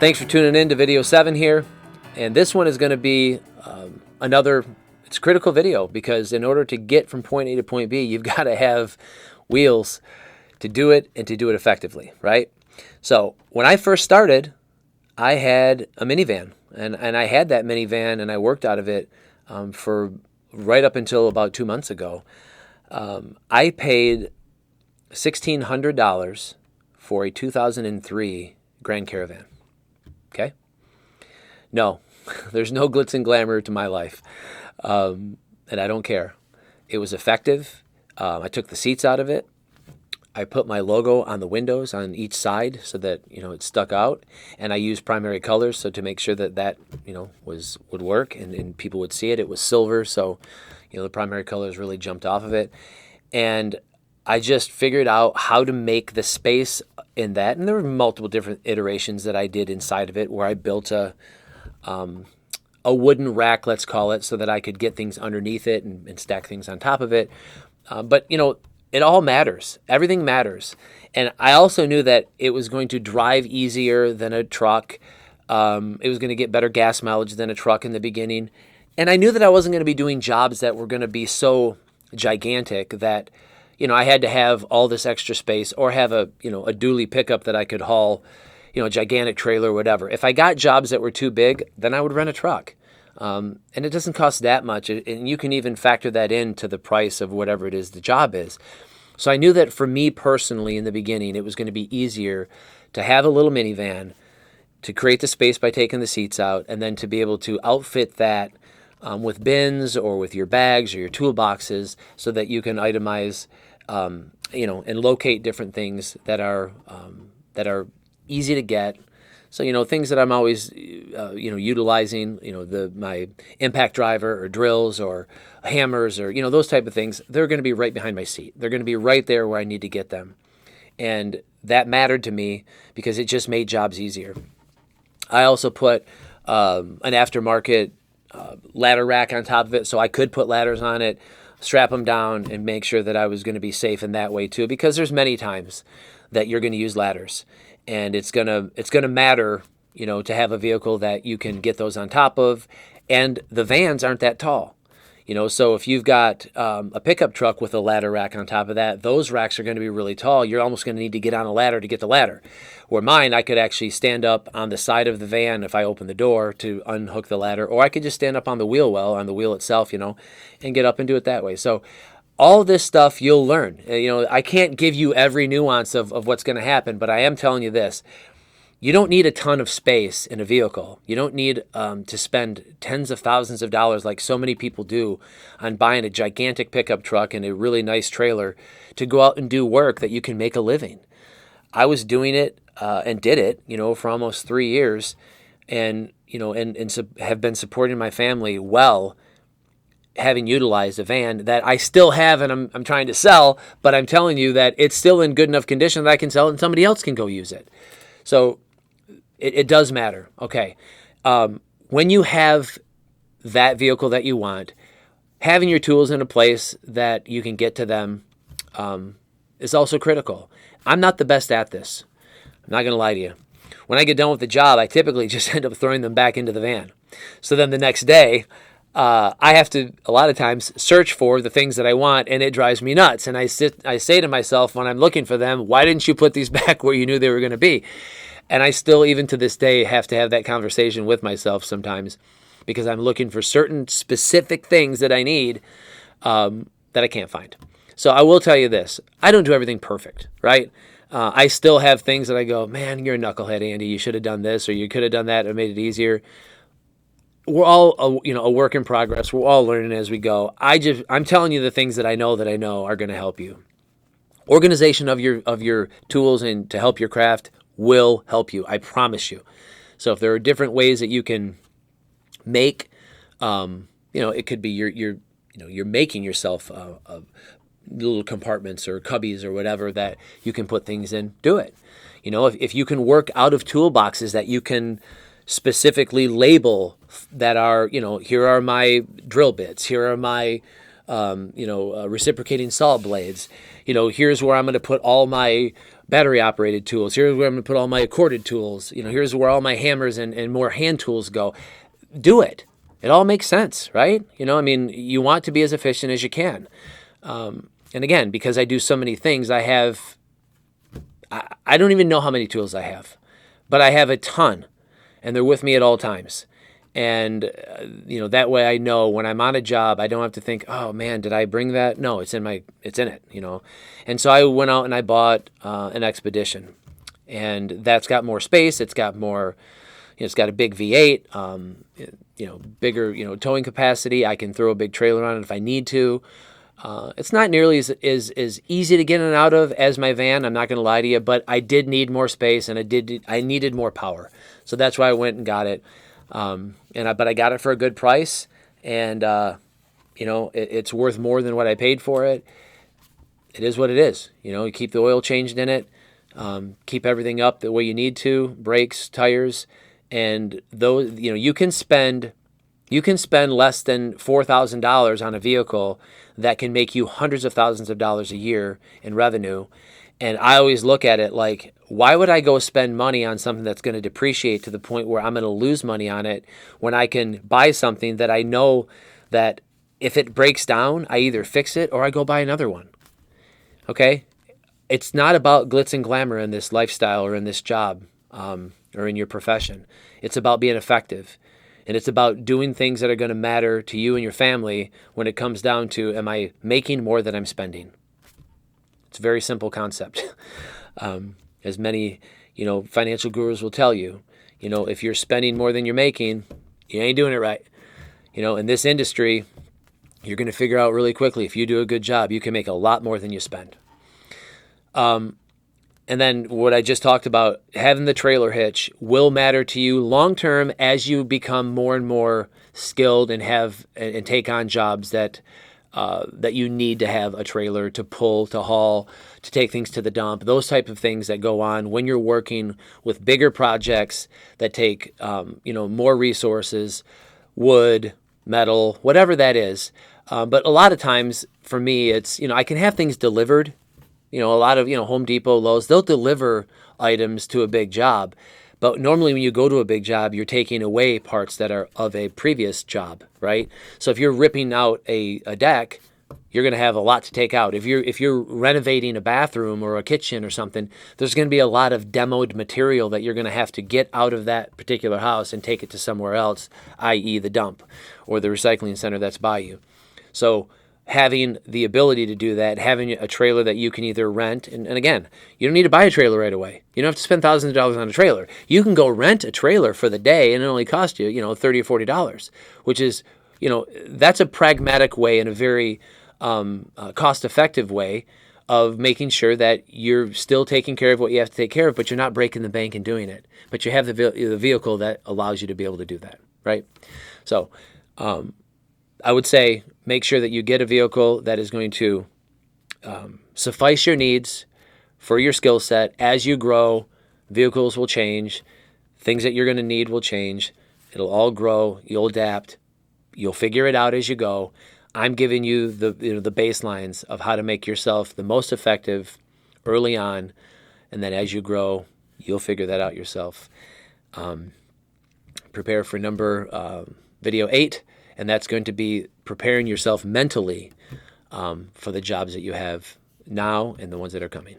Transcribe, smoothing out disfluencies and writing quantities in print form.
Thanks for tuning in to video 7 here. And this one is going to be it's a critical video because in order to get from point A to point B, you've got to have wheels to do it and to do it effectively, right? So when I first started, I had a minivan, and I had that minivan and I worked out of it for right up until about 2 months ago. I paid $1,600 for a 2003 Grand Caravan. Okay? No, there's no glitz and glamour to my life, and I don't care. It was effective. I took the seats out of it. I put my logo on the windows on each side so that it stuck out, and I used primary colors so to make sure that would work and people would see it. It was silver, so the primary colors really jumped off of it, and I just figured out how to make the space in that, and there were multiple different iterations that I did inside of it where I built a wooden rack, let's call it, so that I could get things underneath it and stack things on top of it. But it all matters. Everything matters. And I also knew that it was going to drive easier than a truck. It was going to get better gas mileage than a truck in the beginning. And I knew that I wasn't going to be doing jobs that were going to be so gigantic that I had to have all this extra space or have a dually pickup that I could haul, a gigantic trailer or whatever. If I got jobs that were too big, then I would rent a truck. And it doesn't cost that much. And you can even factor that into the price of whatever it is the job is. So I knew that for me personally in the beginning, it was going to be easier to have a little minivan, to create the space by taking the seats out, and then to be able to outfit that with bins or with your bags or your toolboxes so that you can itemize and locate different things that are easy to get. So, things that I'm always, utilizing, my impact driver or drills or hammers or, those type of things, they're going to be right behind my seat. They're going to be right there where I need to get them. And that mattered to me because it just made jobs easier. I also put an aftermarket ladder rack on top of it so I could put ladders on it, strap them down, and make sure that I was going to be safe in that way too, because there's many times that you're going to use ladders. And it's gonna matter, to have a vehicle that you can get those on top of, and the vans aren't that tall, So if you've got a pickup truck with a ladder rack on top of that, those racks are going to be really tall. You're almost going to need to get on a ladder to get the ladder. Where mine, I could actually stand up on the side of the van if I open the door to unhook the ladder, or I could just stand up on the wheel well, on the wheel itself, and get up and do it that way. So all this stuff you'll learn. I can't give you every nuance of what's going to happen, but I am telling you this. You don't need a ton of space in a vehicle. You don't need to spend tens of thousands of dollars like so many people do on buying a gigantic pickup truck and a really nice trailer to go out and do work that you can make a living. I was doing it and did it, for almost 3 years and have been supporting my family well, having utilized a van that I still have and I'm trying to sell, but I'm telling you that it's still in good enough condition that I can sell it and somebody else can go use it. So it does matter. Okay. When you have that vehicle that you want, having your tools in a place that you can get to them is also critical. I'm not the best at this. I'm not going to lie to you. When I get done with the job, I typically just end up throwing them back into the van. So then the next day, I have to, a lot of times, search for the things that I want, and it drives me nuts. And I say to myself when I'm looking for them, why didn't you put these back where you knew they were going to be? And I still, even to this day, have to have that conversation with myself sometimes because I'm looking for certain specific things that I need that I can't find. So I will tell you this. I don't do everything perfect, right? I still have things that I go, man, you're a knucklehead, Andy. You should have done this or you could have done that and made it easier. We're all a work in progress. We're all learning as we go. I'm telling you the things that I know are going to help you. Organization of your tools and to help your craft will help you. I promise you. So if there are different ways that you can make, it could be you're making yourself little compartments or cubbies or whatever that you can put things in. Do it. If you can work out of toolboxes that you can specifically label that are, here are my drill bits, here are my, reciprocating saw blades, here's where I'm going to put all my battery operated tools. Here's where I'm going to put all my corded tools. Here's where all my hammers and more hand tools go. Do it. It all makes sense, right? You want to be as efficient as you can. And again, because I do so many things, I don't even know how many tools I have, but I have a ton, and they're with me at all times. And, that way I know when I'm on a job, I don't have to think, oh man, did I bring that? No, it's in it. And so I went out and I bought an Expedition, and that's got more space. It's got more, it's got a big V8, bigger, towing capacity. I can throw a big trailer on it if I need to. It's not nearly as easy to get in and out of as my van. I'm not going to lie to you, but I did need more space, and I needed more power. So that's why I went and got it. But I got it for a good price, and it's worth more than what I paid for it. It is what it is. You keep the oil changed in it, keep everything up the way you need to, brakes, tires, and those. You can spend less than $4,000 on a vehicle that can make you hundreds of thousands of dollars a year in revenue. And I always look at it like, why would I go spend money on something that's going to depreciate to the point where I'm going to lose money on it when I can buy something that I know that if it breaks down, I either fix it or I go buy another one? Okay? It's not about glitz and glamour in this lifestyle or in this job or in your profession. It's about being effective. And it's about doing things that are going to matter to you and your family when it comes down to, am I making more than I'm spending? It's a very simple concept. As many, financial gurus will tell you, if you're spending more than you're making, you ain't doing it right. In this industry, you're going to figure out really quickly, if you do a good job, you can make a lot more than you spend. And then what I just talked about, having the trailer hitch will matter to you long term as you become more and more skilled and take on jobs that you need to have a trailer to pull, to haul, to take things to the dump, those type of things that go on when you're working with bigger projects that take more resources, wood, metal, whatever that is. But a lot of times for me, it's, I can have things delivered. A lot of, Home Depot, Lowe's, they'll deliver items to a big job. But normally when you go to a big job, you're taking away parts that are of a previous job, right? So if you're ripping out a deck, you're going to have a lot to take out. If you're renovating a bathroom or a kitchen or something, there's going to be a lot of demoed material that you're going to have to get out of that particular house and take it to somewhere else, i.e. the dump or the recycling center that's by you. So having the ability to do that, having a trailer that you can either rent, and again, you don't need to buy a trailer right away. You don't have to spend thousands of dollars on a trailer. You can go rent a trailer for the day and it only costs you, $30 or $40, which is, that's a pragmatic way and a very cost-effective way of making sure that you're still taking care of what you have to take care of, but you're not breaking the bank in doing it. But you have the vehicle that allows you to be able to do that, right? So I would say make sure that you get a vehicle that is going to suffice your needs for your skill set. As you grow, vehicles will change. Things that you're going to need will change. It'll all grow. You'll adapt. You'll figure it out as you go. I'm giving you the baselines of how to make yourself the most effective early on, and then as you grow, you'll figure that out yourself. Prepare for video 8, and that's going to be preparing yourself mentally for the jobs that you have now and the ones that are coming.